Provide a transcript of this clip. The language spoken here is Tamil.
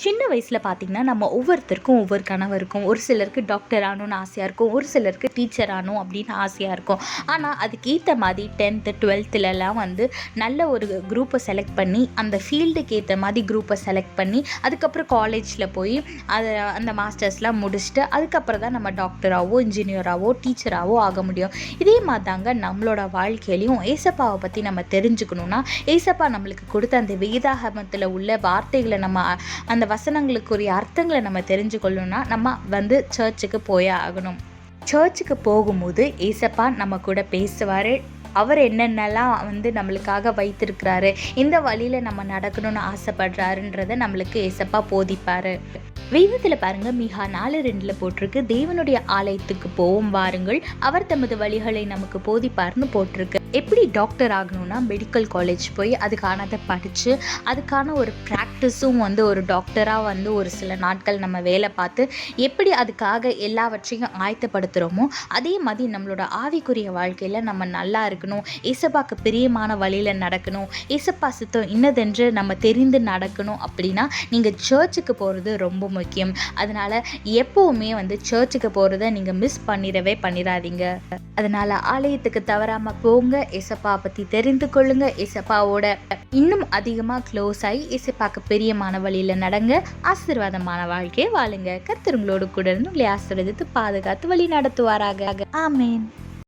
சின்ன வயசில் பார்த்திங்கன்னா நம்ம ஒவ்வொருத்தருக்கும் ஒவ்வொரு கனவு இருக்கும். ஒரு சிலருக்கு டாக்டர் ஆகணும்னு ஆசையாக இருக்கும், ஒரு சிலருக்கு டீச்சர் ஆகணும் அப்படின்னு ஆசையாக இருக்கும். ஆனால் அதுக்கேற்ற மாதிரி 10th 12thலலாம் நல்ல ஒரு குரூப்பை செலக்ட் பண்ணி அந்த ஃபீல்டுக்கு ஏற்ற மாதிரி குரூப்பை செலக்ட் பண்ணி அதுக்கப்புறம் காலேஜில் போய் அந்த மாஸ்டர்ஸ்லாம் முடிச்சுட்டு அதுக்கப்புறம் தான் நம்ம டாக்டராகவோ இன்ஜினியராகவோ டீச்சராகவோ ஆக முடியும். இதே மாதிரி தாங்க நம்மளோட வாழ்க்கையிலையும் ஏசப்பாவை பற்றி நம்ம தெரிஞ்சுக்கணுன்னா ஏசப்பா நம்மளுக்கு கொடுத்த அந்த வேதாகமத்தில் உள்ள வார்த்தைகளை நம்ம அந்த வசனங்களுக்குரிய அர்த்தங்களை நம்ம தெரிஞ்சு கொள்ளணும்னா நம்ம சர்ச்சுக்கு போயே ஆகணும். சர்ச்சுக்கு போகும்போது ஏசப்பா நம்ம கூட பேசுவார். அவர் என்னென்னலாம் நம்மளுக்காக வைத்திருக்கிறாரு, இந்த வழியில் நம்ம நடக்கணும்னு ஆசைப்படுறாருன்றதை நம்மளுக்கு ஏசப்பா போதிப்பார். வேதத்தில் பாருங்கள், மிகா 4:2 போட்டிருக்கு, தேவனுடைய ஆலயத்துக்கு போவோம் வாருங்கள், அவர் தமது வழிகளை நமக்கு போதிப்பார்னு போட்டிருக்கு. எப்படி டாக்டர் ஆகணும்னா மெடிக்கல் காலேஜ் போய் அதுக்கானதை படித்து அதுக்கான ஒரு ப்ராக்டிஸும் ஒரு டாக்டராக ஒரு சில நாட்கள் நம்ம வேலை பார்த்து எப்படி அதுக்காக எல்லாவற்றையும் ஆயத்தப்படுத்துகிறோமோ அதே மாதிரி நம்மளோட ஆவிக்குரிய வாழ்க்கையில் நம்ம நல்லா இருக்கணும், ஏசப்பாக்கு பிரியமான வழியில் நடக்கணும், ஏசப்பா சித்தம் இன்னதென்று நம்ம தெரிந்து நடக்கணும் அப்படின்னா நீங்கள் சர்ச்சுக்கு போகிறது ரொம்ப முக்கியம். அதனால் எப்போவுமே சர்ச்சுக்கு போகிறத நீங்கள் மிஸ் பண்ணிடாதீங்க. அதனால் ஆலயத்துக்கு தவறாமல் போங்க, ஏசப்பா பற்றி தெரிந்து கொள்ளுங்க, ஏசப்பாவோட இன்னும் அதிகமாக க்ளோஸ் ஆகி ஏசப்பாக்கு பிரியமான வழியில் நடங்க, ஆசீர்வாதமான வாழ்க்கையை வாழுங்க. கர்த்தர் உங்களோடு கூட இருந்து உங்களை ஆசீர்வதித்து பாதுகாத்து வழி நடத்துவாராக. ஆமேன்.